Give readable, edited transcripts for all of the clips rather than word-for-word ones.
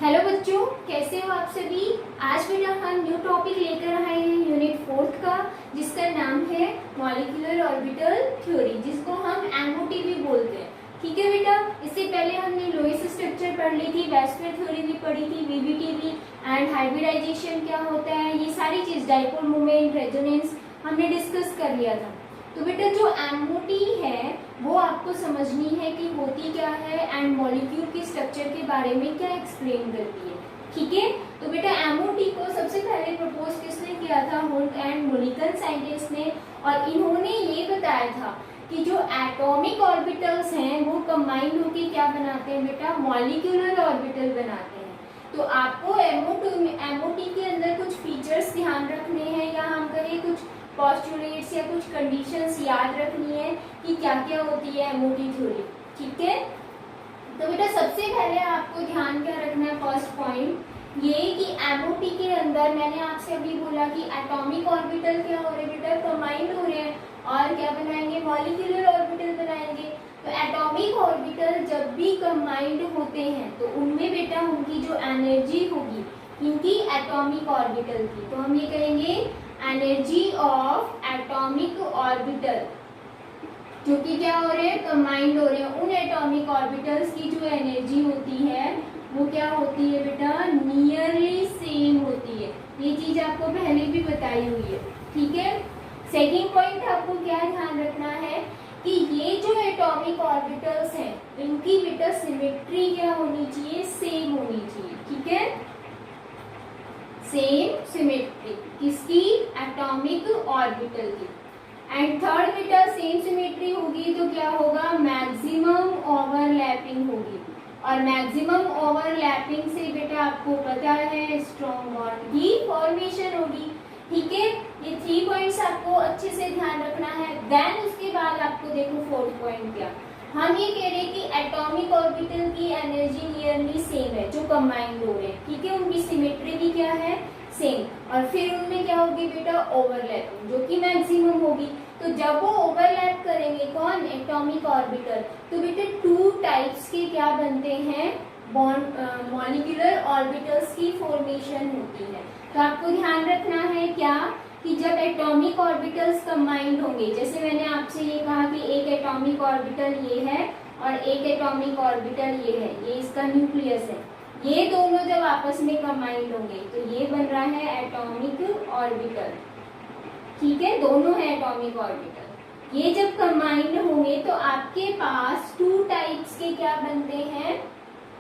Hello बच्चों, कैसे हो आप सभी। आज बेटा हम न्यू टॉपिक लेकर आए हैं यूनिट 4 का, जिसका नाम है मॉलिक्यूलर ऑर्बिटल थ्योरी, जिसको हम एमओटी भी बोलते हैं। ठीक है बेटा, इससे पहले हमने लोइस स्ट्रक्चर पढ़ ली थी, वेस्टर थ्योरी भी पढ़ी थी, वीबीटी भी, एंड हाइब्रिडाइजेशन क्या होता है, ये सारी चीज, डाइपोल मोमेंट, रेजोनेंस हमने डिस्कस कर लिया था। तो बेटा जो एमओटी है वो आपको समझनी है कि होती क्या है एंड मॉलिक्यूल के स्ट्रक्चर के बारे में क्या एक्सप्लेन करती है। ठीक है, तो बेटा एमओटी को सबसे पहले प्रपोज किसने किया था? होल्ट एंड मोलिकन साइंटिस्ट ने, और इन्होंने ये बताया था कि जो एटॉमिक ऑर्बिटल्स हैं वो कंबाइंड होकर क्या बनाते हैं बेटा? मॉलिक्यूलर ऑर्बिटल बनाते हैं। तो आपको एमओटी के अंदर कुछ फीचर्स ध्यान रखने हैं, या हम कहें कुछ पोस्टुलेट्स या कुछ कंडीशंस याद रखनी है कि क्या क्या होती है एमओटी थ्योरी। ठीक है, तो बेटा सबसे पहले आपको ध्यान क्या रखना है, फर्स्ट पॉइंट ये कि एमओटी के अंदर मैंने आपसे अभी बोला कि एटॉमिक ऑर्बिटल क्या हो रहे हैं बेटा? कंबाइंड हो रहे हैं, और क्या बनाएंगे? मॉलिक्यूलर ऑर्बिटल बनाएंगे। तो एटॉमिक ऑर्बिटल जब भी कंबाइंड होते हैं तो उनमें बेटा उनकी जो एनर्जी होगी इनकी एटॉमिक ऑर्बिटल की, तो हम ये कहेंगे एनर्जी ऑफ एटॉमिक ऑर्बिटल, जो कि क्या हो रहे हैं? कंबाइंड हो रहे हैं। उन एटॉमिक ऑर्बिटल्स की जो एनर्जी होती है वो क्या होती है बेटा? नियरली सेम होती है। ये चीज आपको पहले भी बताई हुई है। ठीक है, सेकेंड पॉइंट आपको क्या ध्यान रखना है कि ये जो एटॉमिक ऑर्बिटल्स हैं इनकी बेटा सिमेट्री क्या होनी चाहिए? सेम होनी चाहिए। ठीक है, सेम सिमेट्री किसकी? एटॉमिक ऑर्बिटल की। एंड थर्ड बेटा सेम सिमेट्री होगी तो क्या होगा? मैक्सिमम ओवरलैपिंग होगी, और मैक्सिमम ओवरलैपिंग से बेटा आपको पता है स्ट्रॉन्ग बॉन्ड की फॉर्मेशन होगी। ठीक है, ये 3 पॉइंट्स आपको अच्छे से ध्यान रखना है। देन उसके बाद आपको देखो फोर्थ पॉइंट क्या, हम ये कह रहे हैं कि एटॉमिक ऑर्बिटल की एनर्जी नियरली सेम है जो कंबाइंड हो रहे हैं। ठीक है, उनकी सिमेट्री भी क्या है? सेम। और फिर उनमें क्या होगी बेटा? ओवरलैपिंग, जो कि मैक्सिमम होगी। तो जब वो ओवरलैप करेंगे कौन? एटॉमिक ऑर्बिटल, तो बेटा 2 टाइप्स के क्या बनते हैं? मॉलिक्यूलर ऑर्बिटल्स की फॉर्मेशन होती है। तो आपको ध्यान रखना है क्या कि जब एटॉमिक ऑर्बिटल्स कंबाइंड होंगे, जैसे मैंने आपसे ये कहा कि एक एटॉमिक ऑर्बिटल ये है और एक एटॉमिक ऑर्बिटल ये है, ये इसका न्यूक्लियस है, ये दोनों जब आपस में कंबाइंड होंगे तो ये बन रहा है एटॉमिक ऑर्बिटल। ठीक है, दोनों है एटॉमिक ऑर्बिटल। ये जब कंबाइंड होंगे तो आपके पास 2 टाइप्स के क्या बनते हैं?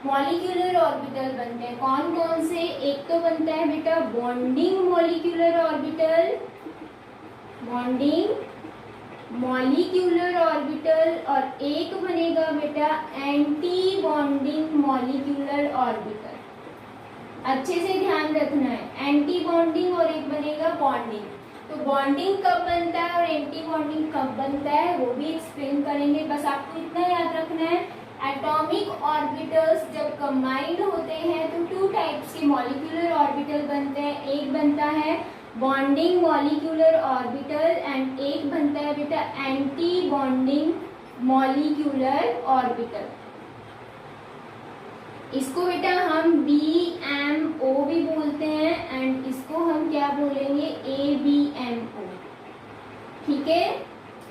मॉलिक्यूलर ऑर्बिटल बनते हैं। कौन कौन से? एक तो बनता है बेटा bonding molecular orbital, bonding molecular orbital, और एक बनेगा बेटा एंटी बॉन्डिंग मॉलिक्यूलर ऑर्बिटल। अच्छे से ध्यान रखना है, एंटी बॉन्डिंग और एक बनेगा बॉन्डिंग। तो बॉन्डिंग कब बनता है और एंटी बॉन्डिंग कब बनता है वो भी एक्सप्लेन करेंगे। बस आपको इतना याद रखना है, एटॉमिक ऑर्बिटल्स जब कंबाइंड होते हैं तो 2 टाइप्स के मॉलिक्यूलर ऑर्बिटल बनते हैं। एक बनता है बॉन्डिंग मॉलिक्यूलर ऑर्बिटल एंड एक बनता है बेटा एंटी बॉन्डिंग मॉलिक्यूलर ऑर्बिटल। इसको बेटा हम BMO भी बोलते हैं एंड इसको हम क्या बोलेंगे? ABMO। ठीक है,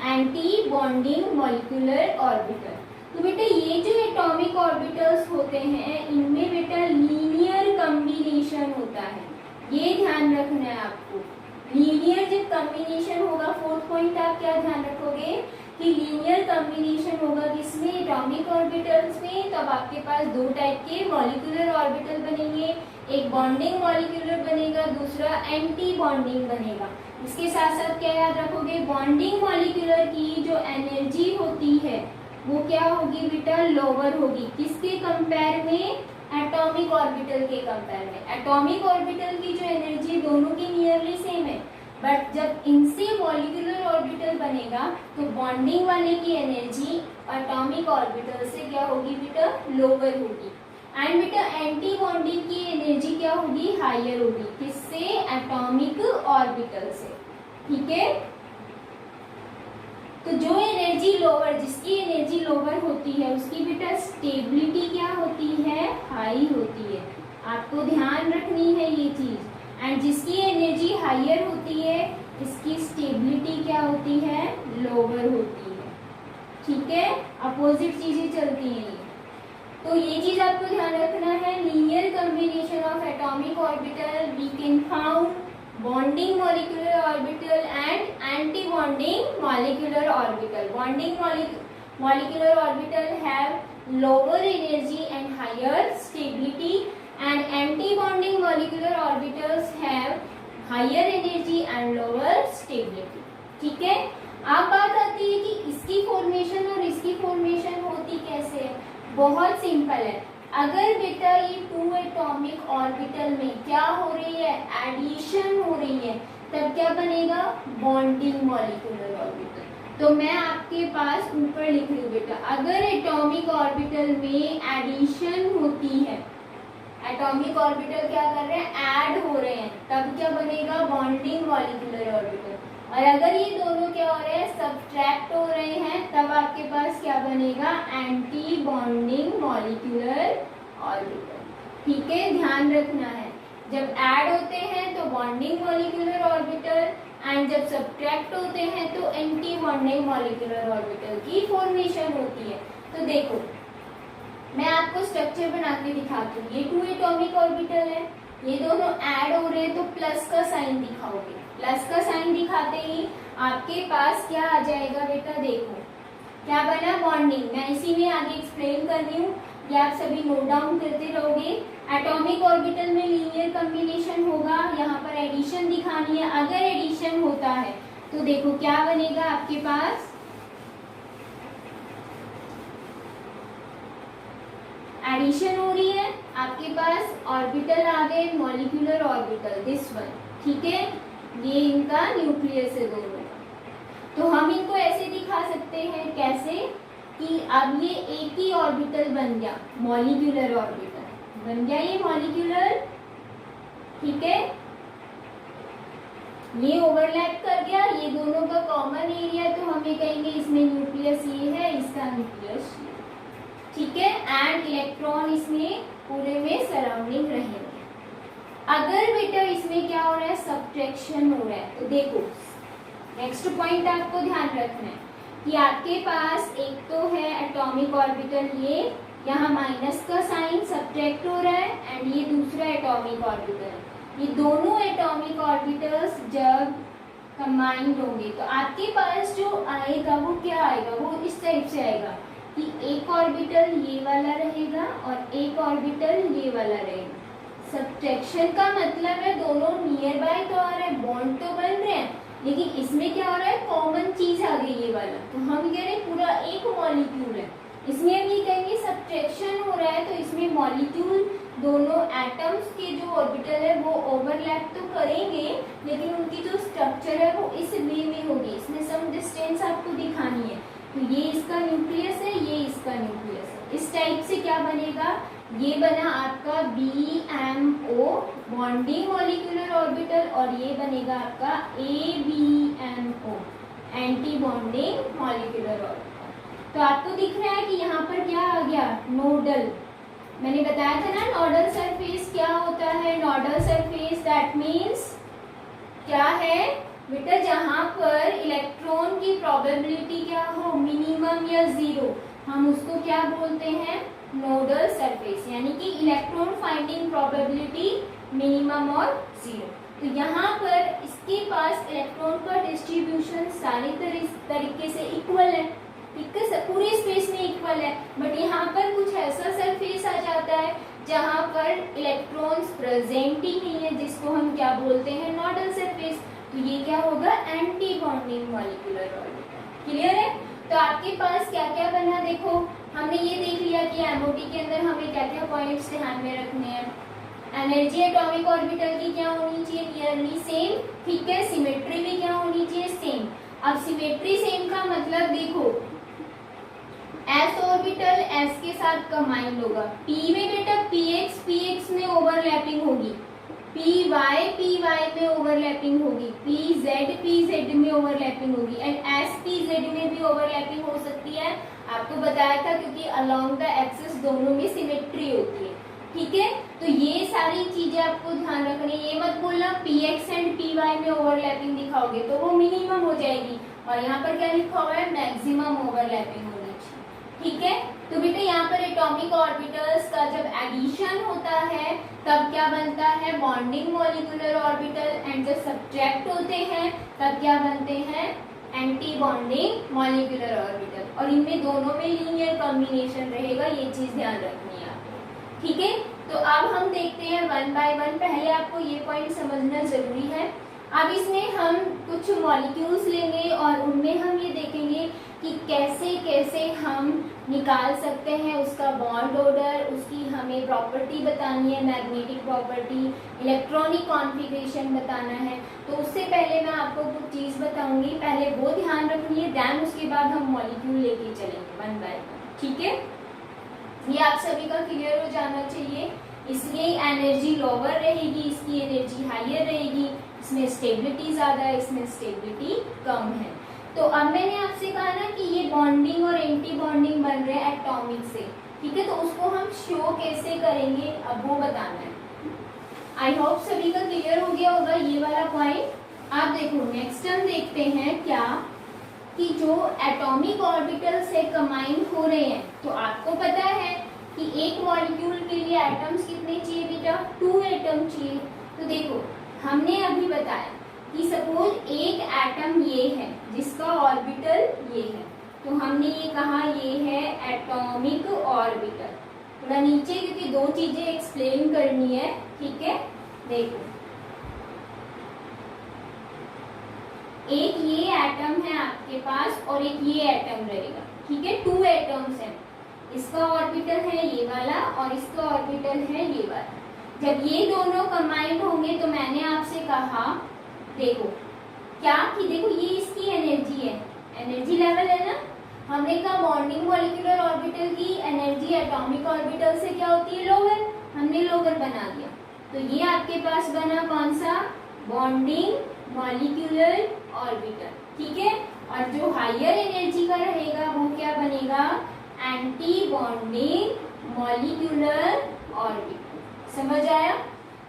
एंटी बॉन्डिंग मॉलिक्यूलर ऑर्बिटल। तो बेटा ये जो एटॉमिक ऑर्बिटल्स होते हैं इनमें बेटा लीनियर कॉम्बिनेशन होता है, ये ध्यान रखना है आपको। लीनियर जब कॉम्बिनेशन होगा, फोर्थ पॉइंट आप क्या ध्यान रखोगे कि लीनियर कॉम्बिनेशन होगा किसमें? एटॉमिक ऑर्बिटल्स में। तब आपके पास 2 टाइप के मॉलिक्यूलर ऑर्बिटल बनेंगे, एक बॉन्डिंग मॉलिक्यूलर बनेगा, दूसरा एंटी बॉन्डिंग बनेगा। इसके साथ साथ क्या याद रखोगे? बॉन्डिंग मॉलिक्यूलर की जो एनर्जी होती है वो क्या होगी बेटा? लोअर होगी। किसके कंपेयर में? एटॉमिक ऑर्बिटल के कंपेयर में। एटॉमिक ऑर्बिटल की जो एनर्जी दोनों की नियरली सेम है, बट जब इनसे मॉलिक्यूलर ऑर्बिटल बनेगा तो बॉन्डिंग वाले की एनर्जी एटॉमिक ऑर्बिटल से क्या होगी बेटा? लोअर होगी। एंड बेटा एंटी बॉन्डिंग की एनर्जी क्या होगी? हायर होगी। किससे? एटॉमिक ऑर्बिटल से। ठीक है, तो जो एनर्जी लोअर, जिसकी एनर्जी लोअर होती है उसकी बेटा स्टेबिलिटी क्या होती है? हाई होती है। आपको ध्यान रखनी है ये चीज। एंड जिसकी एनर्जी हायर होती है इसकी स्टेबिलिटी क्या होती है, लोअर होती है। ठीक है, अपोजिट चीजें चलती हैं ये। तो ये चीज आपको ध्यान रखना है। Linear combination of atomic orbital we can found bonding molecular orbital and anti bonding molecular orbital. Bonding molecular orbital have lower energy and higher stability and anti bonding molecular orbitals have higher energy and lower stability. ठीक है, अब बात आती है कि इसकी formation और इसकी फॉर्मेशन होती कैसे है। बहुत सिंपल है। अगर बेटा ये 2 एटॉमिक ऑर्बिटल में क्या हो रही है, एडिशन हो रही है, तब क्या बनेगा, बॉन्डिंग मॉलिक्यूलर ऑर्बिटल। तो मैं आपके पास ऊपर लिख रही हूँ बेटा, अगर एटॉमिक ऑर्बिटल में एडिशन होती है, एटॉमिक ऑर्बिटल क्या कर रहे हैं, ऐड हो रहे हैं, तब क्या बनेगा, बॉन्डिंग मॉलिक्यूलर ऑर्बिटल। और अगर ये दोनों क्या हो रहे हैं, सब्ट्रैक्ट हो रहे हैं, तब आपके पास क्या बनेगा, एंटी बॉन्डिंग मॉलिक्यूलर ऑर्बिटल। ठीक है, ध्यान रखना है। जब ऐड होते हैं तो बॉन्डिंग मॉलिक्यूलर ऑर्बिटल एंड जब सब्ट्रैक्ट होते हैं तो एंटी बॉन्डिंग मॉलिक्यूलर ऑर्बिटल की फॉर्मेशन होती है। तो देखो मैं आपको स्ट्रक्चर बना के दिखाती हूँ। ये 2 एटॉमिक ऑर्बिटल है, ये दोनों ऐड हो रहे हैं तो प्लस का साइन दिखाओगे। प्लस का साइन दिखाते ही आपके पास क्या आ जाएगा बेटा, देखो क्या बना, बॉन्डिंग। मैं इसी में आगे एक्सप्लेन कर रही हूँ, ये आप सभी नोट डाउन करते रहोगे। एटॉमिक ऑर्बिटल में लीनियर कॉम्बिनेशन होगा, यहाँ पर एडिशन दिखानी है। अगर एडिशन होता है तो देखो क्या बनेगा आपके पास, एडिशन हो रही है, आपके पास ऑर्बिटल आ गए, मॉलिक्यूलर ऑर्बिटल, दिस वन। ठीक है, ये इनका न्यूक्लियस है दोनों का। तो हम इनको ऐसे दिखा सकते हैं, कैसे कि अब ये एक ही ऑर्बिटल बन गया, मॉलिक्यूलर ऑर्बिटल बन गया, ये मॉलिक्यूलर। ठीक है, ये ओवरलैप कर गया, ये दोनों का कॉमन एरिया, तो हमें कहेंगे इसमें न्यूक्लियस ये है, इसका न्यूक्लियस ये। ठीक है, एंड इलेक्ट्रॉन इसमें पूरे में सराउंडिंग रहेंगे। अगर बेटा इसमें क्या हो रहा है, सब्ट्रैक्शन हो रहा है, तो देखो नेक्स्ट पॉइंट आपको ध्यान रखना है कि आपके पास एक तो है एटॉमिक ऑर्बिटल, ये यहाँ माइनस का साइन, सब्ट्रैक्ट हो रहा है, एंड ये दूसरा एटॉमिक ऑर्बिटल। ये दोनों एटॉमिक ऑर्बिटल्स जब कंबाइंड होंगे तो आपके पास जो आएगा वो क्या आएगा, वो इस टाइप से आएगा कि एक ऑर्बिटल ये वाला रहेगा और एक ऑर्बिटल ये वाला रहेगा। सब्ट्रैक्शन का मतलब है दोनों नियर बाय तो आ रहे हैं, बॉन्ड तो बन रहे हैं, लेकिन इसमें क्या हो रहा है, कॉमन चीज आ गई ये वाला, तो हम कह रहे हैं पूरा एक मॉलिक्यूल है। इसमें भी कहेंगे सब्ट्रैक्शन हो रहा है, तो इसमें मॉलिक्यूल दोनों एटम्स के जो ऑर्बिटल है वो ओवरलैप तो करेंगे, लेकिन उनकी जो स्ट्रक्चर है वो इस वे में होगी, इसमें सम डिस्टेंस आपको दिखानी है। तो ये इसका न्यूक्लियस है, ये इसका न्यूक्लियस है। इस टाइप से क्या बनेगा, ये बना आपका BMO बॉन्डिंग मॉलिक्यूलर ऑर्बिटल, और ये बनेगा आपका ABMO anti bonding molecular orbital. तो आपको दिख रहा है कि यहाँ पर क्या आ गया, नोडल। मैंने बताया था ना नोडल सरफेस क्या होता है। नोडल सरफेस दैट मीन्स क्या है बेटा, जहाँ पर इलेक्ट्रॉन की प्रोबेबिलिटी क्या हो, मिनिमम या जीरो, हम उसको क्या बोलते हैं, नोडल सरफेस, यानी कि इलेक्ट्रॉन फाइंडिंग प्रोबेबिलिटी मिनिमम और जीरो। तो यहाँ पर इसके पास इलेक्ट्रॉन का डिस्ट्रीब्यूशन सारी तरीके से इक्वल है, ठीक है, पूरे स्पेस में इक्वल है। बट यहाँ पर कुछ ऐसा सरफेस आ जाता है जहाँ पर इलेक्ट्रॉन्स प्रेजेंट ही नहीं है, जिसको हम क्या बोलते हैं, नोडल सरफेस। तो ये क्या होगा, anti bonding molecular orbital. Clear है। तो आपके पास क्या क्या बना, देखो हमने ये देख लिया कि एमओटी के अंदर हमें क्या क्या पॉइंट्स ध्यान में रखने हैं। एनर्जी एटॉमिक ऑर्बिटल की क्या होनी चाहिए, नियरली सेम, ठीक है। सिमेट्री भी क्या होनी चाहिए, सेम। अब सिमेट्री सेम का मतलब देखो, एस ऑर्बिटल एस के साथ कंबाइंड होगा, पी में बेटा पीएक्स में ओवरलैपिंग होगी, पी वाई में ओवरलैपिंग होगी, पी जेड में ओवरलैपिंग होगी, एंड एस पी जेड में भी ओवरलैपिंग हो सकती है। आपको बताया था क्योंकि अलोंग द एक्सिस दोनों में सिमेट्री होती है। ठीक है, तो ये सारी चीजें आपको ध्यान रखनी है। ये मत बोलना px एंड py में ओवरलैपिंग दिखाओगे तो वो मिनिमम हो जाएगी, और यहाँ पर क्या लिखा हुआ है, मैक्सिमम ओवरलैपिंग होनी चाहिए। ठीक है, तो बेटा यहाँ पर एटॉमिक ऑर्बिटल्स का जब एडिशन होता है तब क्या बनता है, बॉन्डिंग मॉलिक्यूलर ऑर्बिटल, एंड जब सब्ट्रैक्ट होते हैं तब क्या बनते हैं, एंटी बॉन्डिंग मॉलिक्यूलर ऑर्बिटल, और इनमें दोनों में लीनियर कॉम्बिनेशन रहेगा, ये चीज ध्यान रखनी है आपको। ठीक है, तो अब हम देखते हैं वन बाय वन। पहले आपको ये पॉइंट समझना जरूरी है। अब इसमें हम कुछ मॉलिक्यूल्स लेंगे और उनमें हम ये देखेंगे कि कैसे कैसे हम निकाल सकते हैं उसका बॉन्ड ऑर्डर, उसकी हमें प्रॉपर्टी बतानी है, मैग्नेटिक प्रॉपर्टी, इलेक्ट्रॉनिक कॉन्फ़िगरेशन बताना है। तो उससे पहले मैं आपको कुछ चीज़ बताऊंगी, पहले वो ध्यान रखनी है, देन उसके बाद हम मॉलिक्यूल लेके चलेंगे वन बाय वन। ठीक है, ये आप सभी का क्लियर हो जाना चाहिए। इसलिए एनर्जी लोअर रहेगी, इसकी एनर्जी हायर रहेगी, इसमें स्टेबिलिटी ज्यादा है, इसमें स्टेबिलिटी कम है। तो अब मैंने आपसे कहा ना कि ये बॉन्डिंग और एंटी बॉन्डिंग बन रहे हैं एटॉमिक से। ठीक है, तो उसको हम शो कैसे करेंगे अब वो बताना है। आई होप सभी का क्लियर हो गया होगा ये वाला पॉइंट। आप देखो नेक्स्ट हम देखते हैं क्या कि जो एटॉमिक ऑर्बिटल से कंबाइन हो रहे हैं, तो आपको पता है कि एक मॉलिक्यूल के लिए एटम्स कितने चाहिए बेटा, 2 एटम चाहिए। तो देखो हमने अभी बताया कि सपोज एक एटम ये है जिसका ऑर्बिटल ये है, तो हमने ये कहा ये है एटॉमिक ऑर्बिटल। थोड़ा नीचे क्योंकि दो चीजें एक्सप्लेन करनी है। ठीक है, देखो एक ये एटम है आपके पास और एक ये एटम रहेगा। ठीक है, 2 एटम्स हैं, इसका ऑर्बिटल है ये वाला और इसका ऑर्बिटल है ये वाला। जब ये दोनों कंबाइंड होंगे तो मैंने आपसे कहा देखो क्या कि देखो ये इसकी एनर्जी है, एनर्जी लेवल है ना। हमने कहा बॉन्डिंग मॉलिक्यूलर ऑर्बिटल की एनर्जी एटॉमिक ऑर्बिटल से क्या होती है, लोअर। हमने लोअर बना दिया, तो ये आपके पास बना कौन सा, बॉन्डिंग मॉलिक्यूलर ऑर्बिटल। ठीक है, और जो हायर एनर्जी का रहेगा वो क्या बनेगा, एंटी बॉन्डिंग मॉलिक्यूलर ऑर्बिटल। समझ आया,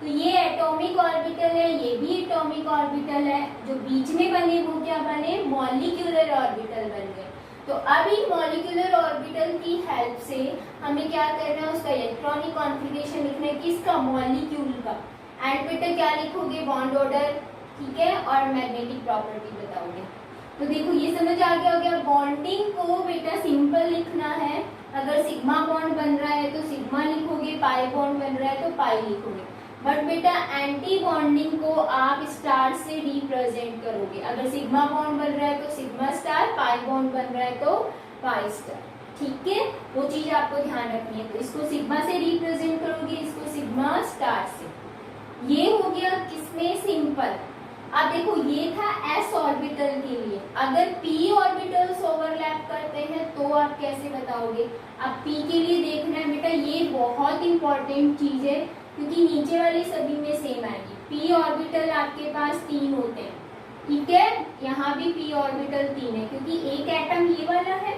तो ये एटॉमिक ऑर्बिटल है, ये भी एटॉमिक ऑर्बिटल है, जो बीच में बने वो क्या बने, मॉलिक्यूलर ऑर्बिटल बन गए। तो अब इन मॉलिक्यूलर ऑर्बिटल की हेल्प से हमें क्या करना है, उसका इलेक्ट्रॉनिक कॉन्फ़िगरेशन लिखना है, किसका, मॉलिक्यूल का। एंड बेटा क्या लिखोगे, बॉन्ड ऑर्डर। ठीक है, और मैग्नेटिक प्रॉपर्टी बताओगे। तो देखो ये समझ आ गया हो गया। बॉन्डिंग को बेटा सिंपल लिखना है, अगर सिग्मा बॉन्ड बन रहा है तो सिग्मा लिखोगे, पाई बॉन्ड बन रहा है तो पाई लिखोगे। बट बेटा एंटी बॉन्डिंग को आप स्टार से रिप्रेजेंट करोगे, अगर सिग्मा बॉन्ड बन रहा है तो सिग्मा स्टार, पाई बॉन्ड बन रहा है तो पाई स्टार। ठीक है, वो चीज आपको ध्यान रखनी है। तो इसको सिग्मा से रिप्रेजेंट करोगे, इसको सिग्मा स्टार से। ये हो गया किसमें, सिंपल। अब देखो ये था s ऑर्बिटल के लिए, अगर p ऑर्बिटल्स ओवरलैप करते हैं तो आप कैसे बताओगे। अब p के लिए देखना है बेटा, ये बहुत इंपॉर्टेंट चीज है क्योंकि नीचे वाली सभी में सेम आएगी। p ऑर्बिटल आपके पास 3 होते हैं। ठीक है, यहाँ भी p ऑर्बिटल 3 है क्योंकि एक एटम ये वाला है,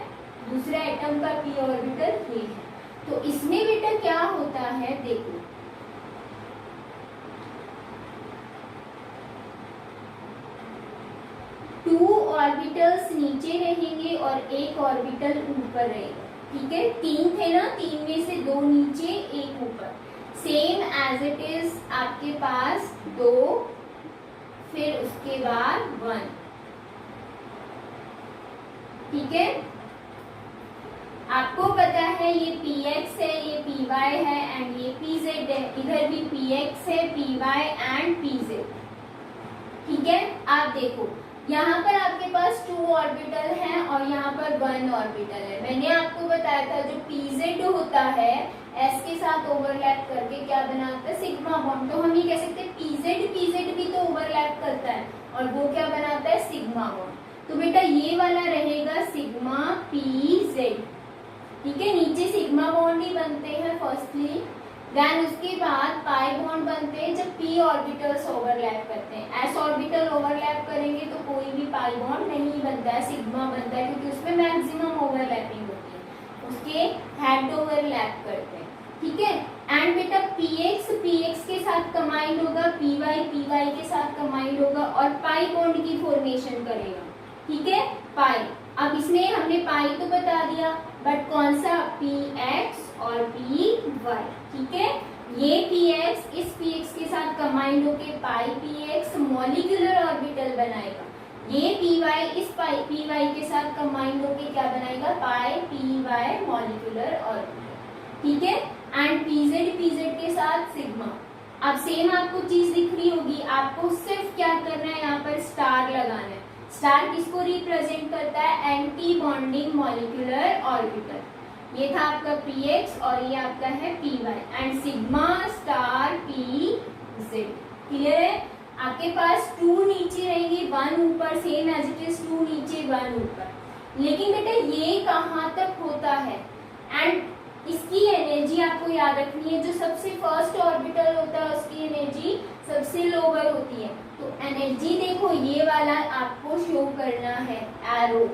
दूसरा एटम का p ऑर्बिटल ये है। तो इसमें बेटा क्या होता है, देखो 2 ऑर्बिटल्स नीचे रहेंगे और एक ऑर्बिटल ऊपर रहेगा। ठीक है, 3 थे ना, 3 में से 2 नीचे 1 ऊपर, सेम एज इट इज आपके पास 2, फिर उसके बाद 1। ठीक है, आपको पता है ये px है, ये py है एंड ये pz है, इधर भी px है, py एंड pz। ठीक है, आप देखो यहाँ पर आपके पास 2 ऑर्बिटल हैं और यहाँ पर 1 ऑर्बिटल है। मैंने आपको बताया था जो pz होता है s के साथ ओवरलैप करके क्या बनाता है, सिग्मा बॉन्ड। तो हम ये कह सकते हैं pz भी तो ओवरलैप करता है और वो क्या बनाता है, सिग्मा बॉन्ड। तो बेटा ये वाला रहेगा सिग्मा pz। ठीक है, नीचे सिग्मा बॉन्ड ही बनते हैं फर्स्टली, देन उसके बाद पाई बॉन्ड बनते हैं जब p ऑर्बिटल्स ओवरलैप करते हैं। s ऑर्बिटल ओवरलैप करेंगे तो कोई भी पाई बॉन्ड नहीं बनता है, सिग्मा बनता है क्योंकि उसमें मैक्सिमम ओवरलैपिंग होती है, उसके हेड ओवरलैप करते हैं। ठीक है, एंड बेटा पीएक्स के साथ कंबाइंड होगा, पीवाई के साथ कंबाइंड होगा और पाई बॉन्ड की फॉर्मेशन करेगा, ठीक है, पाई। अब इसमें हमने पाई तो बता दिया, बट कौन सा, पीएक्स और पीवाई, ठीक है। ये पीएक्स इस पीएक्स के साथ कंबाइंड होके पाई पीएक्स मॉलिक्यूलर ऑर्बिटल बनाएगा। ये पीवाई इस पीवाई के साथ कंबाइंड होके क्या बनाएगा, पाई पीवाई मॉलिक्यूलर ऑर्बिटल, ठीक है। एंड पीजेड के साथ सिग्मा। अब सेम आपको चीज दिख रही होगी, आपको सिर्फ क्या करना है, यहाँ पर स्टार लगाना है। स्टार किसको रिप्रेजेंट करता है, एंटी बॉन्डिंग मॉलिक्यूलर ऑर्बिटल। ये था आपका पीएक्स और ये आपका है p y and sigma star p z, clear है। आपके पास 2 नीचे रहेंगे, 1 ऊपर, सेम एज इट इज 2 नीचे 1 ऊपर। लेकिन बेटा ये कहाँ तक होता है, एंड इसकी एनर्जी आपको याद रखनी है, जो सबसे फर्स्ट ऑर्बिटल होता है उसकी एनर्जी सबसे लोअर होती है। तो एनर्जी देखो ये वाला आपको शो करना है एरो,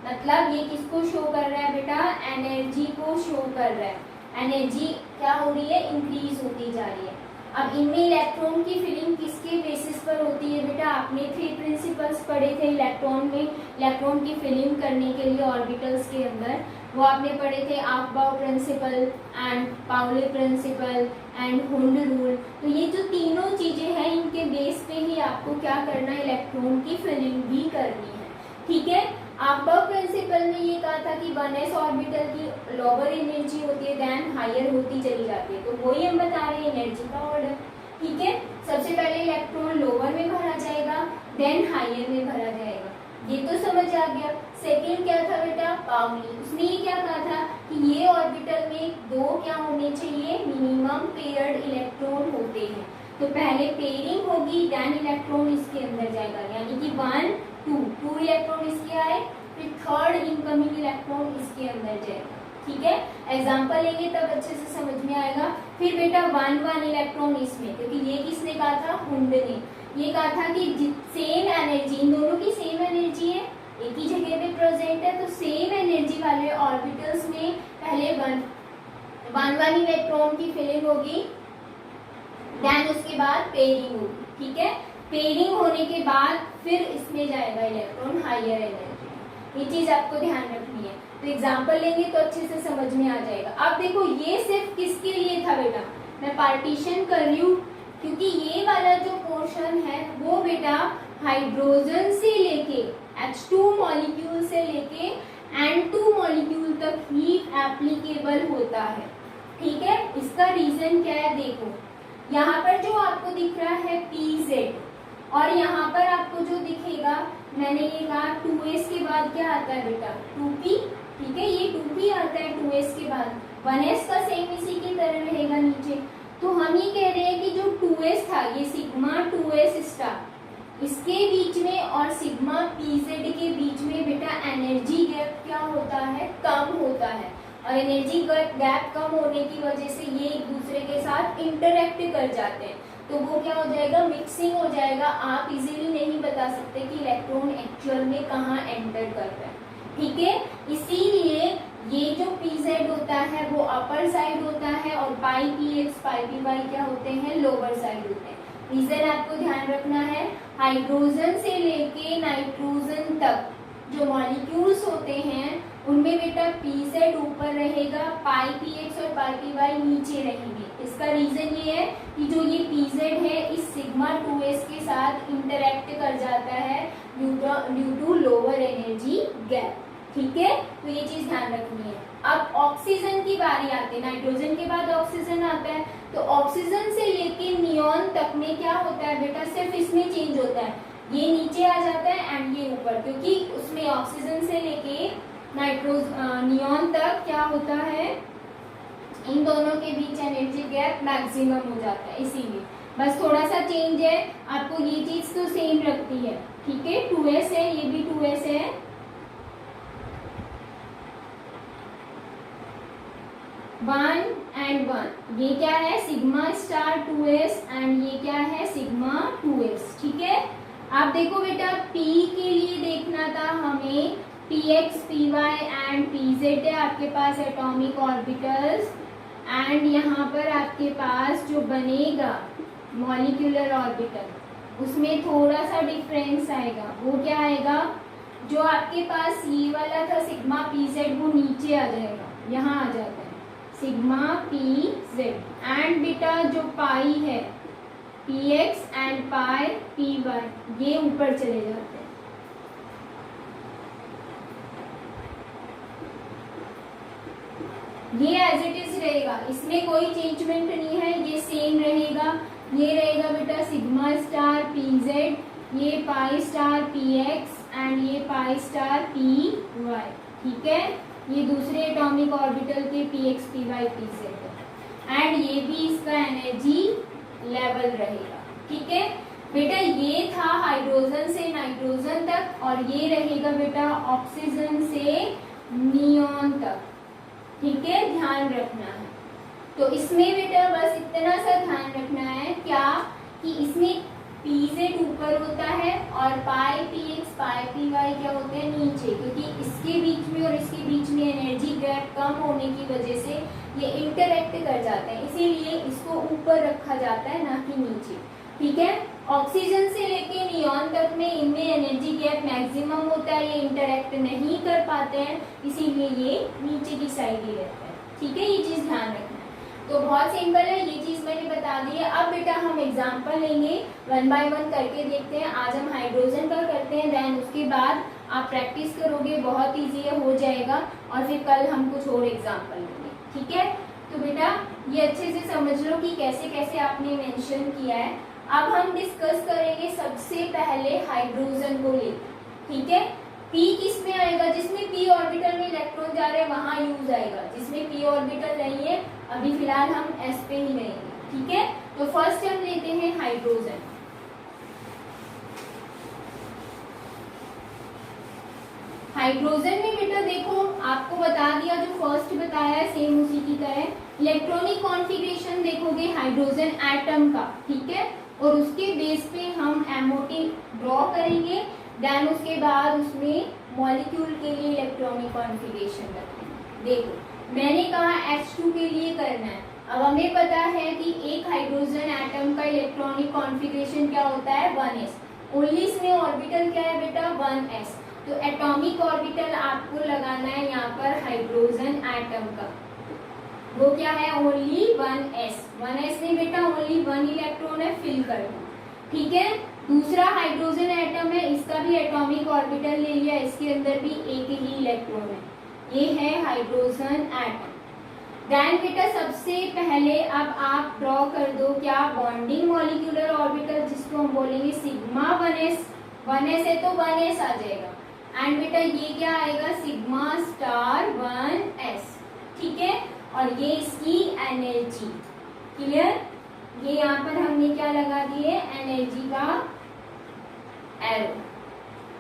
मतलब ये किसको शो कर रहा है बेटा, एनर्जी को शो कर रहा है। एनर्जी क्या हो रही है, इंक्रीज होती जा रही है। अब इनमें इलेक्ट्रॉन की फिलिंग किसके बेसिस पर होती है बेटा, आपने 3 प्रिंसिपल्स पढ़े थे इलेक्ट्रॉन में, इलेक्ट्रॉन की फिलिंग करने के लिए ऑर्बिटल्स के अंदर, वो आपने पढ़े थे Aufbau principle and Pauli principle and Hund rule. तो ये जो तीनों चीजें हैं इनके बेस पे ही आपको क्या करना है, इलेक्ट्रॉन की फिलिंग भी करनी है, ठीक है। अफबाउ प्रिंसिपल में ये कहा था कि 1s ऑर्बिटल की लोअर एनर्जी होती है देन हायर होती चली जाती है, तो वही हम बता रहे हैं एनर्जी का ऑर्डर, ठीक है। सबसे पहले इलेक्ट्रॉन लोअर में भरा जाएगा, देन हायर में भरा जाएगा, ये तो समझ आ गया। सेकेंड क्या था बेटा, पाउली, उसने ये क्या कहा था कि ये ऑर्बिटल में 2 क्या होने चाहिए, मिनिमम पेयर्ड इलेक्ट्रॉन होते हैं। तो पहले पेयरिंग होगी देन इलेक्ट्रॉन इसके अंदर जाएगा, यानी कि 1 2 इलेक्ट्रॉन इसके आए, फिर थर्ड इनकमिंग इलेक्ट्रॉन इसके अंदर जाएगा, ठीक है। एग्जांपल लेंगे तब अच्छे से समझ में आएगा। फिर बेटा 1 इलेक्ट्रॉन इसमें, क्योंकि ये किसने कहा था, हुंड ने ये कहा था कि सेम एनर्जी, इन दोनों की सेम एनर्जी है, एक ही जगह पे प्रेजेंट है, तो सेम एनर्जी वाले ऑर्बिटल्स में पहले 1 इलेक्ट्रॉन की फिलिंग होगी, देन उसके बाद पेयरिंग होगी, ठीक है। पेयरिंग होने के बाद फिर इसमें जाएगा इलेक्ट्रॉन हायर एनर्जी, ये चीज आपको ध्यान रखनी है। तो एग्जांपल लेंगे तो अच्छे से समझ में आ जाएगा। अब देखो ये सिर्फ किसके लिए था बेटा, मैं पार्टीशन कर रही हूँ क्योंकि ये वाला जो पोर्शन है वो बेटा हाइड्रोजन से लेके H2 मॉलिक्यूल से लेके N2 मॉलिक्यूल तक ही एप्लीकेबल होता है, ठीक है। इसका रीजन क्या है, देखो यहाँ पर जो आपको दिख रहा है PZ और यहाँ पर आपको जो दिखेगा, मैंने ये कहा 2s के बाद क्या आता है बेटा, 2p, ठीक है, ये 2p आता है 2s के बाद, 1s का सेम इसी की तरह रहेगा नीचे। तो हम ये कह रहे हैं कि जो 2s था, ये सिग्मा 2s स्टार, इसके बीच में और सिग्मा pz के बीच में बेटा एनर्जी गैप क्या होता है, कम होता है, और एनर्जी गैप कम होने की वजह से ये एक दूसरे के साथ इंटरेक्ट कर जाते हैं, तो वो क्या हो जाएगा, मिक्सिंग हो जाएगा। आप इजीली नहीं बता सकते कि इलेक्ट्रॉन एक्चुअल में कहाँ एंटर कर रहा है, ठीक है। इसीलिए ये जो pz होता है वो अपर साइड होता है और पाई px पाई py क्या होते हैं, लोअर साइड होते हैं। रीजन आपको ध्यान रखना है, हाइड्रोजन से लेके नाइट्रोजन तक जो मॉलिक्यूल्स होते हैं उनमें बेटा pz ऊपर रहेगा, पाई px और पाई py नीचे रहेंगे। इसका रीजन ये है कि जो ये pz है इस सिग्मा 2s के साथ इंटरेक्ट कर जाता है due to lower energy gap, ठीक है। तो ये चीज ध्यान रखनी है। अब ऑक्सीजन की बारी आती है, नाइट्रोजन के बाद ऑक्सीजन आता है, तो ऑक्सीजन से लेके नियॉन तक में क्या होता है बेटा, सिर्फ इसमें चेंज होता है, ये नीचे आ जाता है एंड ये ऊपर, क्योंकि उसमें ऑक्सीजन से लेके नियॉन तक क्या होता है, इन दोनों के बीच एनर्जी गैप मैक्सिमम हो जाता है, इसीलिए बस थोड़ा सा चेंज है। आपको ये चीज तो सेम रखती है, ठीक है। 2s है, ये भी 2s है, 1 and 1, ये क्या है, सिग्मा स्टार 2s एंड ये क्या है, सिग्मा 2s, ठीक है। आप देखो बेटा P के लिए देखना था हमें, px py एंड pz है आपके पास एटॉमिक ऑर्बिटल्स, एंड यहाँ पर आपके पास जो बनेगा मॉलिक्यूलर ऑर्बिटल उसमें थोड़ा सा डिफरेंस आएगा। वो क्या आएगा, जो आपके पास ये वाला था सिग्मा पी जेड वो नीचे आ जाएगा, यहाँ आ जाता है सिग्मा पी जेड। एंड बेटा जो पाई है p x and pi p y ये ऊपर चले जाते हैं। ये एज इट इज रहेगा, इसमें कोई चेंजमेंट नहीं है, ये सेम रहेगा। ये रहेगा बेटा सिग्मा स्टार पी जेड, ये pi star p x and ये पाई स्टार पी वाई। ठीक है, ये दूसरे एटॉमिक ऑर्बिटल के p x p y p z and ये भी इसका एनर्जी लेवल रहेगा। ठीक है बेटा, ये था हाइड्रोजन से नाइट्रोजन तक और ये रहेगा बेटा ऑक्सीजन से नियॉन तक। ठीक है, ध्यान रखना है। तो इसमें बेटा बस इतना सा ध्यान रखना है क्या कि इसमें पी जेड ऊपर होता है और पाई पी एक्स पाई पी वाई क्या होते हैं नीचे, क्योंकि इसके बीच में और इसके बीच में एनर्जी गैप कम होने की वजह से ये इंटरेक्ट कर जाते हैं, इसीलिए इसको ऊपर रखा जाता है ना कि नीचे। ठीक है, ऑक्सीजन से लेके नियॉन तक में इनमें एनर्जी गैप मैक्सिमम होता है, ये इंटरेक्ट नहीं कर पाते हैं, इसीलिए ये नीचे की साइड ही रहता है। ठीक है, ये चीज ध्यान रखना है। तो बहुत सिंपल है, ये चीज मैंने बता दी है। अब बेटा हम एग्जांपल लेंगे, वन बाय वन करके देखते हैं। आज हम हाइड्रोजन का करते हैं, देन उसके बाद आप प्रैक्टिस करोगे, बहुत ईजी हो जाएगा और फिर कल हम कुछ और एग्जांपल लेंगे। ठीक है, तो बेटा ये अच्छे से समझ लो कि कैसे कैसे आपने मेंशन किया है। अब हम डिस्कस करेंगे सबसे पहले हाइड्रोजन को लेकर। ठीक है, पी किस में आएगा, जिसमें पी ऑर्बिटल में इलेक्ट्रॉन जा रहे हैं वहां यूज आएगा, जिसमें पी ऑर्बिटल नहीं है अभी फिलहाल हम एस पे ही रहेंगे। ठीक है, तो फर्स्ट हम लेते हैं हाइड्रोजन। हाइड्रोजन में बेटा देखो आपको बता दिया, जो फर्स्ट बताया है सेम उसी की तरह इलेक्ट्रॉनिक कॉन्फ़िगरेशन देखोगे हाइड्रोजन एटम का। ठीक है, और उसके बेस पे हम एमओटी ड्रॉ करेंगे, देन उसके बाद उसमें मॉलिक्यूल के लिए इलेक्ट्रॉनिक कॉन्फ़िगरेशन रखेंगे। देखो मैंने कहा H2 के लिए करना है। अब हमें पता है कि एक हाइड्रोजन एटम का इलेक्ट्रॉनिक कॉन्फ़िगरेशन क्या होता है 1s। ओनली इसमें ऑर्बिटल क्या है बेटा 1s। तो एटॉमिक ऑर्बिटल आपको लगाना है यहाँ पर हाइड्रोजन एटम का, वो क्या है ओनली 1s। 1s में बेटा ओनली 1 इलेक्ट्रॉन है, फिल कर दो। ठीक है, दूसरा हाइड्रोजन एटम है, इसका भी एटॉमिक ऑर्बिटल ले लिया, इसके अंदर भी एक ही इलेक्ट्रॉन है, ये है हाइड्रोजन एटम। देन बेटा सबसे पहले अब आप ड्रॉ कर दो क्या बॉन्डिंग मॉलिक्यूलर ऑर्बिटल, जिसको हम बोलेंगे सिग्मा 1s। 1s है तो 1s आ जाएगा एंड बेटा ये क्या आएगा सिग्मा स्टार 1s। ठीक है, और ये इसकी एनर्जी। क्लियर, ये यहाँ पर हमने क्या लगा दिए एनर्जी का एरो।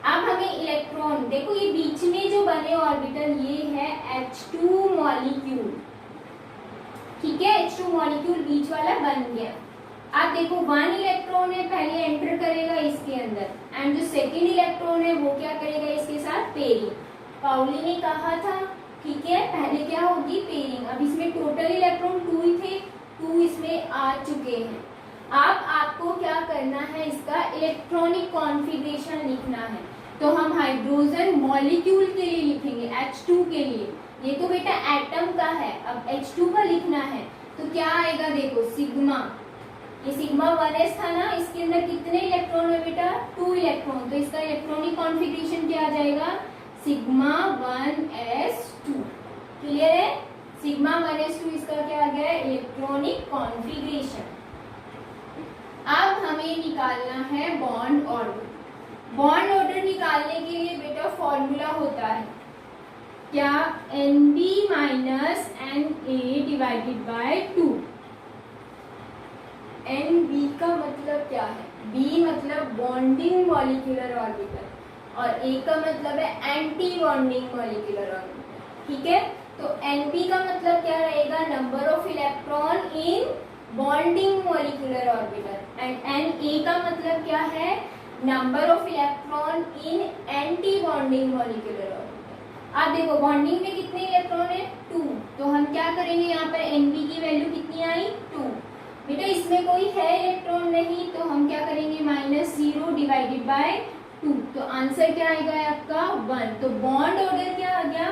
अब हमें इलेक्ट्रॉन देखो, ये बीच में जो बने ऑर्बिटल ये है H2 मॉलिक्यूल। ठीक है, H2 मॉलिक्यूल बीच वाला बन गया। अब देखो 1 इलेक्ट्रॉन है, पहले एंटर करेगा इसके अंदर एंड जो सेकेंड इलेक्ट्रॉन है वो क्या करेगा इसके साथ पेयरिंग। पाउली ने कहा था ठीक है पहले क्या होगी पेयरिंग। अब इसमें टोटल इलेक्ट्रॉन 2 ही थे, 2 इसमें आ चुके हैं। अब आपको क्या करना है इसका इलेक्ट्रॉनिक कॉन्फ़िगरेशन लिखना है, तो हम हाइड्रोजन मॉलिक्यूल के लिए लिखेंगे H2 के लिए। ये तो बेटा एटम का है, अब H2 का लिखना है तो क्या आएगा देखो सिग्मा, ये सिग्मा 1s था ना, इसके अंदर कितने इलेक्ट्रॉन है बेटा 2 इलेक्ट्रॉन, तो इसका इलेक्ट्रॉनिक कॉन्फ़िगरेशन क्या आ जाएगा सिग्मा 1s2। क्लियर है, सिग्मा 1s2 इसका क्या आ गया इलेक्ट्रॉनिक कॉन्फ़िगरेशन। अब हमें निकालना है बॉन्ड ऑर्डर। बॉन्ड ऑर्डर निकालने के लिए बेटा फॉर्मूला होता है क्या Nb minus Na divided by 2। Nb का मतलब क्या है, B मतलब बॉन्डिंग मॉलिक्यूलर ऑर्बिटल और A का मतलब है एंटी बॉन्डिंग मॉलिक्यूलर ऑर्बिटल। ठीक है, तो Nb का मतलब क्या रहेगा number of electron in bonding molecular orbital and Na का मतलब क्या है number of electron in anti bonding molecular orbital. आप देखो बॉन्डिंग में कितने इलेक्ट्रॉन है 2, तो हम क्या करेंगे यहाँ पर Nb की वैल्यू कितनी आई 2। बेटा इसमें कोई है इलेक्ट्रॉन नहीं, तो हम क्या करेंगे -0 डिवाइडेड बाय 2, तो आंसर क्या आएगा आपका 1। तो बॉन्ड ऑर्डर क्या आ गया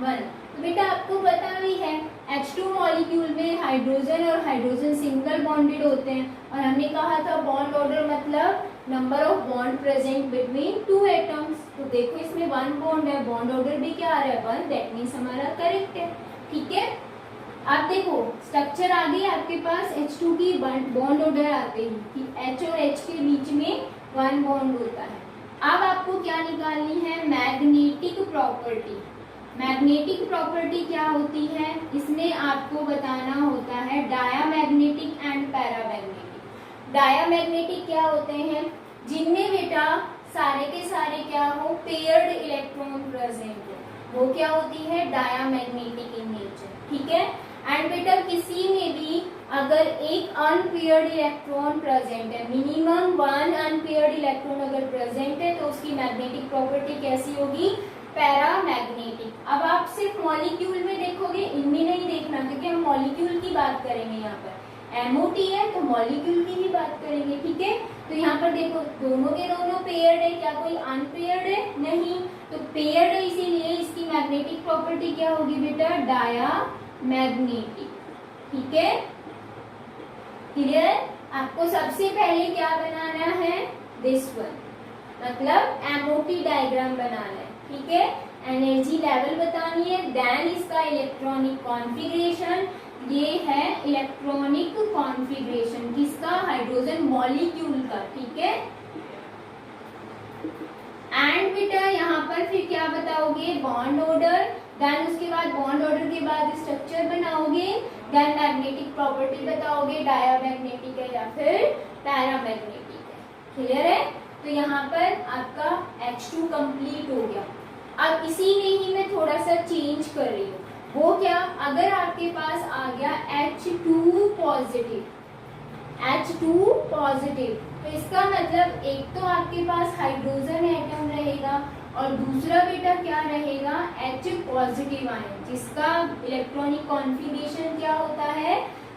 1। तो बेटा आपको पता भी है H2 मॉलिक्यूल में हाइड्रोजन और हाइड्रोजन सिंगल बॉन्डेड होते हैं, और हमने कहा था बॉन्ड ऑर्डर मतलब number of bond present between 2 atoms. तो देखो इसमें 1 बॉन्ड है, बॉन्ड ऑर्डर भी क्या आ रहा है 1, दैट मीन्स हमारा करेक्ट है। ठीक है, आप देखो स्ट्रक्चर आ गई आपके पास H2 की बॉन्ड ऑर्डर आते ही कि H और H के बीच में 1 बॉन्ड होता है। अब आपको क्या निकालनी है मैग्नेटिक प्रॉपर्टी। मैग्नेटिक प्रॉपर्टी क्या होती है, इसमें आपको बताना होता है डायामैग्नेटिक एंड पैरामैग्नेटिक। डायामैग्नेटिक क्या होते हैं, जिनमें बेटा सारे के सारे क्या हो पेयर्ड इलेक्ट्रॉन प्रेजेंट हो, वो क्या होती है डायामैग्नेटिक इन नेचर। ठीक है, एंड बेटा किसी में भी अगर एक अनपेयर्ड इलेक्ट्रॉन प्रेजेंट है, मिनिमम 1 अनपेयर्ड इलेक्ट्रॉन अगर प्रेजेंट है, तो उसकी मैग्नेटिक प्रॉपर्टी कैसी होगी पैरामैग्नेटिक। अब आप सिर्फ मॉलिक्यूल में देखोगे, इनमें नहीं देखना, क्योंकि हम मॉलिक्यूल की बात करेंगे। यहाँ पर MOT है तो मॉलिक्यूल की भी बात करेंगे। ठीक है, तो यहाँ पर देखो दोनों के दोनों पेयर्ड है, क्या कोई अनपेयर्ड है नहीं, तो पेयर्ड है, इसीलिए इसकी मैग्नेटिक प्रॉपर्टी क्या होगी बेटा डायामैग्नेटिक। ठीक है, क्लियर। आपको सबसे पहले क्या बनाना है दिस वन, मतलब MOT डायग्राम बनाना है। ठीक है, एनर्जी लेवल बतानी है, देन इसका इलेक्ट्रॉनिक कॉन्फ़िगरेशन। ये है इलेक्ट्रॉनिक कॉन्फ़िगरेशन किसका हाइड्रोजन मॉलिक्यूल का। ठीक है, एंड बेटा यहाँ पर फिर क्या बताओगे बॉन्ड ऑर्डर, देन उसके बाद बॉन्ड ऑर्डर के बाद स्ट्रक्चर बनाओगे, देन मैग्नेटिक प्रॉपर्टी बताओगे डायामैग्नेटिक है या फिर पैरामैग्नेटिक है। क्लियर है, तो यहाँ पर आपका H2 कंप्लीट हो गया। अब इसी में ही मैं थोड़ा सा चेंज कर रही हूँ, वो क्या, अगर आपके पास आ गया H2 पॉजिटिव, H2 पॉजिटिव, तो इसका मतलब एक तो आपके पास हाइड्रोजन एटम रहेगा और दूसरा बेटा क्या रहेगा H पॉजिटिव आयन, जिसका इलेक्ट्रॉनिक कॉन्फ़िगरेशन क्या होता है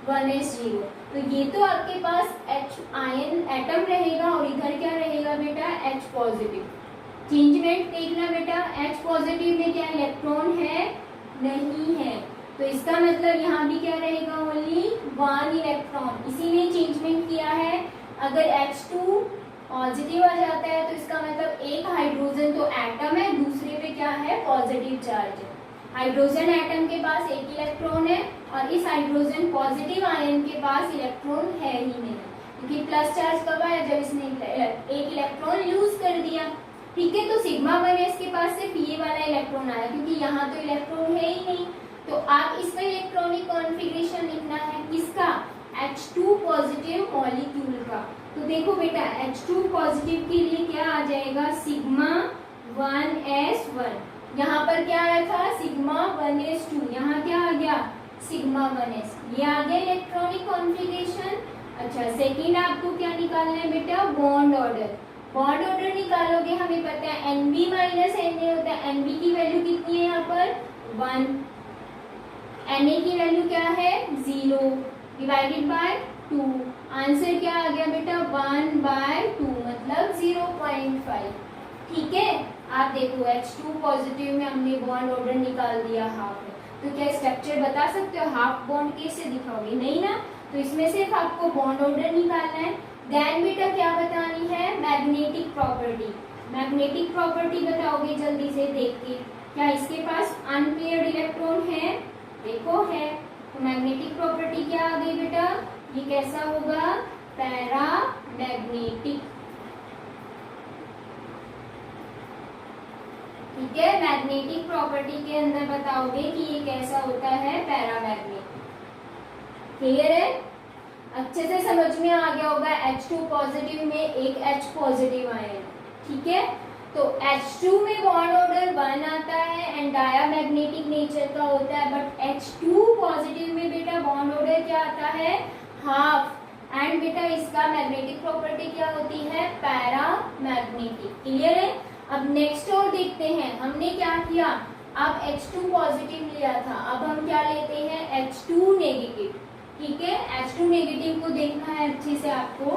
1s0। तो ये तो आपके पास H आयन एटम रहेगा और इधर क्या रहेगा बेटा H पॉजिटिव। चेंजमेंट देखना बेटा, H पॉजिटिव में क्या इलेक्ट्रॉन है नहीं है, तो इसका मतलब यहाँ भी क्या रहेगा ओनली 1 इलेक्ट्रॉन। इसी ने चेंजमेंट किया है, अगर H2 पॉजिटिव आ जाता है तो इसका मतलब एक हाइड्रोजन तो एटम है, दूसरे पे क्या है पॉजिटिव चार्ज है। हाइड्रोजन एटम के पास एक इलेक्ट्रॉन है और इस हाइड्रोजन पॉजिटिव आयन के पास इलेक्ट्रॉन है ही नहीं, क्योंकि प्लस चार्ज कब आया जब इसने एक इलेक्ट्रॉन यूज कर दिया। ठीक है, तो सिग्मा 1s के पास सिर्फ ये वाला इलेक्ट्रॉन आया, क्योंकि यहाँ तो इलेक्ट्रॉन है ही नहीं। तो आप इसका इलेक्ट्रॉनिक कॉन्फ़िगरेशन लिखना है किसका H2 पॉजिटिव मॉलिक्यूल का। तो देखो बेटा H2 पॉजिटिव के लिए क्या आ जाएगा सिग्मा 1s1, यहाँ पर क्या आया था सिग्मा 1s2, यहाँ क्या आ गया सिग्मा 1s, ये आ गया इलेक्ट्रॉनिक कॉन्फ़िगरेशन। अच्छा, सेकेंड आपको क्या निकालना है बेटा बॉन्ड ऑर्डर। बॉन्ड ऑर्डर निकालोगे, हमें पता है Nb माइनस Na होता है, Nb की वैल्यू कितनी है यहाँ पर 1, Na की वैल्यू क्या है 0 डिवाइडेड बाय 2, आंसर क्या आ गया बेटा 1/2 मतलब 0.5। ठीक है, आप देखो H2 पॉजिटिव में हमने बॉन्ड ऑर्डर निकाल दिया हाफ, तो क्या स्ट्रक्चर बता सकते हो हाफ बॉन्ड कैसे दिखाओगे, नहीं ना। तो इसमें सिर्फ आपको बॉन्ड ऑर्डर निकालना है। देन बेटा क्या बतानी है मैग्नेटिक प्रॉपर्टी। मैग्नेटिक प्रॉपर्टी बताओगे जल्दी से देख के, क्या इसके पास अनपेयर्ड इलेक्ट्रॉन है, देखो है, तो मैग्नेटिक प्रॉपर्टी क्या आ गई बेटा, ये कैसा होगा पैरामैग्नेटिक। ठीक है, मैग्नेटिक प्रॉपर्टी के अंदर बताओगे कि ये कैसा होता है पैरामैग्नेटिक। क्लियर है, अच्छे से समझ में आ गया होगा। H2 पॉजिटिव में एक H पॉजिटिव आयन, ठीक है, तो H2 में बॉन्ड ऑर्डर 1 आता है एंड डायामैग्नेटिक नेचर का होता है, बट H2 पॉजिटिव में बेटा बॉन्ड ऑर्डर क्या आता है हाफ, एंड बेटा इसका मैग्नेटिक प्रॉपर्टी क्या होती है पैरामैग्नेटिक। क्लियर है, अब नेक्स्ट और देखते हैं। हमने क्या किया, अब H2 पॉजिटिव लिया था, अब हम क्या लेते हैं H2 नेगेटिव। ठीक है, H2 नेगेटिव को देखना है अच्छे से आपको।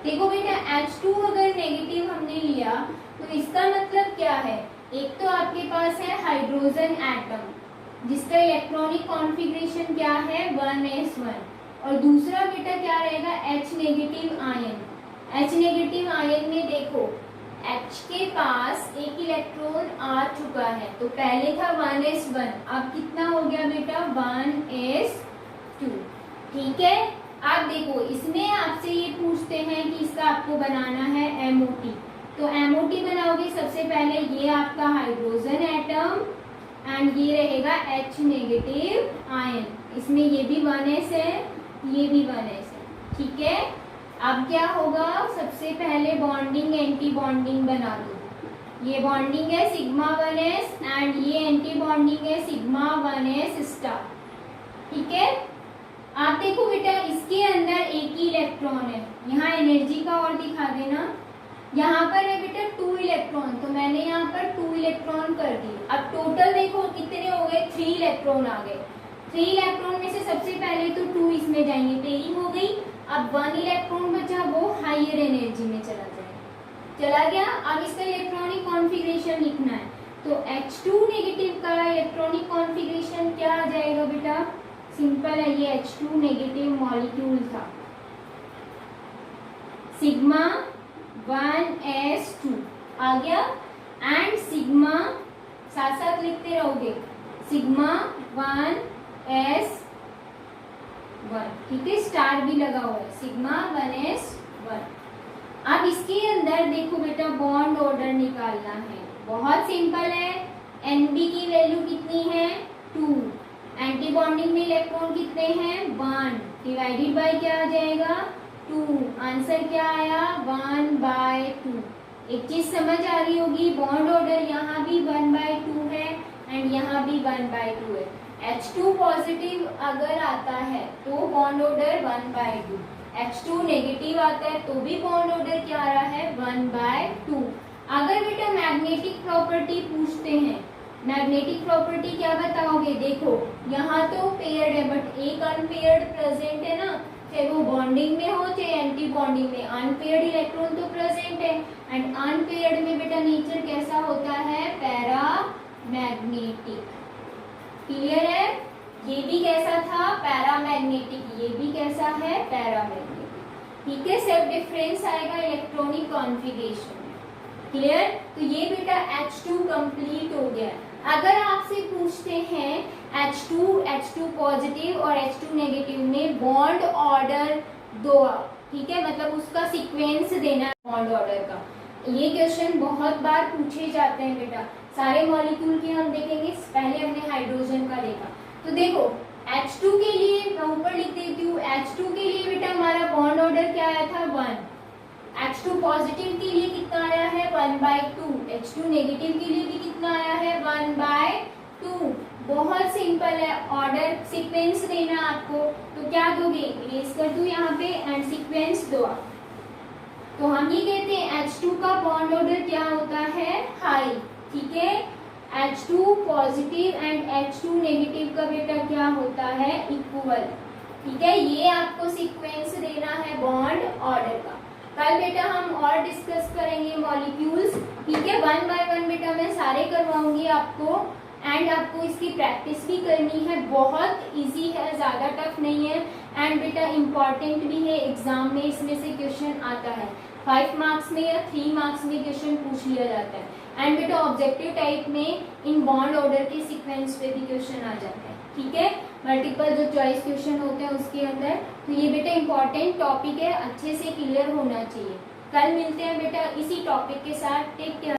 देखो बेटा H2 अगर नेगेटिव हमने लिया तो इसका मतलब क्या है, एक तो आपके पास है हाइड्रोजन एटम जिसका इलेक्ट्रॉनिक कॉन्फ़िगरेशन क्या है 1s1, और दूसरा बेटा क्या रहेगा H negative ion. H negative ion में देखो H के पास एक इलेक्ट्रॉन आ चुका है, तो पहले था 1s1, अब कितना हो गया बेटा 1s2। ठीक है, आप देखो इसमें आपसे ये पूछते हैं कि इसका आपको बनाना है MOT, तो MOT बनाओगे सबसे पहले ये आपका हाइड्रोजन एटम एंड ये रहेगा H नेगेटिव आयन, इसमें ये भी 1s है, ये भी 1s है। ठीक है, अब क्या होगा, सबसे पहले बॉन्डिंग एंटी बॉन्डिंग बना दो। ये बॉन्डिंग है सिग्मा 1s एंड ये एंटी बॉन्डिंग है सिग्मा 1s स्टार। ठीक है, आप देखो बेटा इसके अंदर एक ही इलेक्ट्रॉन है, यहाँ एनर्जी का और दिखा देना, यहाँ पर है बेटा 2 इलेक्ट्रॉन, तो मैंने यहाँ पर 2 इलेक्ट्रॉन कर दिए। अब टोटल देखो कितने हो गए, 3 इलेक्ट्रॉन आ गए। 3 इलेक्ट्रॉन में से सबसे पहले तो 2 इसमें जाएंगे, पेयरिंग हो गई। अब 1 इलेक्ट्रॉन बचा, वो हायर एनर्जी में चला गया। अब इसका इलेक्ट्रॉनिक कॉन्फ़िगरेशन लिखना है, तो H2 नेगेटिव का इलेक्ट्रॉनिक कॉन्फ़िगरेशन क्या आ जाएगा बेटा, सिंपल है, ये H2 नेगेटिव मॉलिक्यूल था, सिग्मा 1s2 आ गया, एंड सिग्मा साथ साथ लिखते रहोगे सिग्मा 1s1। ठीक है, स्टार भी लगा हुआ है, सिग्मा 1s1। अब इसके अंदर देखो बेटा बॉन्ड ऑर्डर निकालना है, बहुत सिंपल है। Nb की वैल्यू कितनी है 2, एंटी बॉन्डिंग में इलेक्ट्रॉन कितने हैं 1, डिवाइडेड बाय क्या आ जाएगा 2, आंसर क्या आया 1/2। एक चीज समझ आ रही होगी, बॉन्ड ऑर्डर यहाँ भी 1/2 है एंड यहाँ भी 1/2 है। H2 पॉजिटिव अगर आता है तो बॉन्ड ऑर्डर 1/2, H2 नेगेटिव आता है तो भी बॉन्ड ऑर्डर क्या आ रहा है 1/2। अगर बेटा मैग्नेटिक प्रॉपर्टी पूछते हैं, मैग्नेटिक प्रॉपर्टी क्या बताओगे, देखो यहाँ तो पेयर्ड है बट एक अनपेयर्ड प्रेजेंट है ना, चाहे वो बॉन्डिंग में हो चाहे एंटी बॉन्डिंग में, अनपेयर्ड इलेक्ट्रॉन तो प्रेजेंट है, एंड अनपेयर्ड में बेटा नेचर कैसा होता है पैरा मैग्नेटिक। क्लियर है, ये भी कैसा था पैरामैग्नेटिक, ये भी कैसा है पैरामैग्नेटिक। ठीक है, सिर्फ डिफरेंस आएगा इलेक्ट्रॉनिक कॉन्फ़िगरेशन में। क्लियर, तो ये बेटा H2 कंप्लीट हो गया। अगर आपसे पूछते हैं H2 पॉजिटिव और H2 नेगेटिव में बॉन्ड ऑर्डर दो, ठीक है, मतलब उसका सीक्वेंस देना है बॉन्ड ऑर्डर का, ये क्वेश्चन बहुत बार पूछे जाते हैं बेटा। सारे मॉलिक्यूल के हम देखेंगे, पहले हमने हाइड्रोजन का देखा, तो देखो H2 के लिए मैं ऊपर लिख देती हूँ, H2 के लिए बेटा हमारा बॉन्ड ऑर्डर क्या आया था 1, H2 पॉजिटिव के लिए कितना आया है 1/2, H2 नेगेटिव के लिए भी कितना आया है 1/2। बहुत सिंपल है, ऑर्डर सीक्वेंस देना आपको, तो क्या दोगे, इरेज कर दूं यहाँ पे एंड सीक्वेंस दो। तो हम ये कहते हैं H2 का बॉन्ड ऑर्डर क्या होता है हाई। ठीक है, H2 positive and H2 negative का बेटा क्या होता है इक्वल। ठीक है, ये आपको सीक्वेंस देना है बॉन्ड ऑर्डर का। कल बेटा हम और डिस्कस करेंगे मॉलिक्यूल्स। ठीक है, 1 बाय 1 बेटा मैं सारे करवाऊंगी आपको, एंड आपको इसकी प्रैक्टिस भी करनी है। बहुत इजी है, ज्यादा टफ नहीं है, एंड बेटा इम्पॉर्टेंट भी है, एग्जाम में इसमें से क्वेश्चन आता है। 5 मार्क्स में या 3 मार्क्स में क्वेश्चन पूछ लिया जाता है, एंड बेटा ऑब्जेक्टिव टाइप में इन बॉन्ड ऑर्डर के सीक्वेंस पे भी क्वेश्चन आ जाता है। ठीक है, मल्टीपल जो चॉइस क्वेश्चन होते हैं उसके अंदर, तो ये बेटा इंपॉर्टेंट टॉपिक है, अच्छे से क्लियर होना चाहिए। कल मिलते हैं बेटा इसी टॉपिक के साथ। Take care.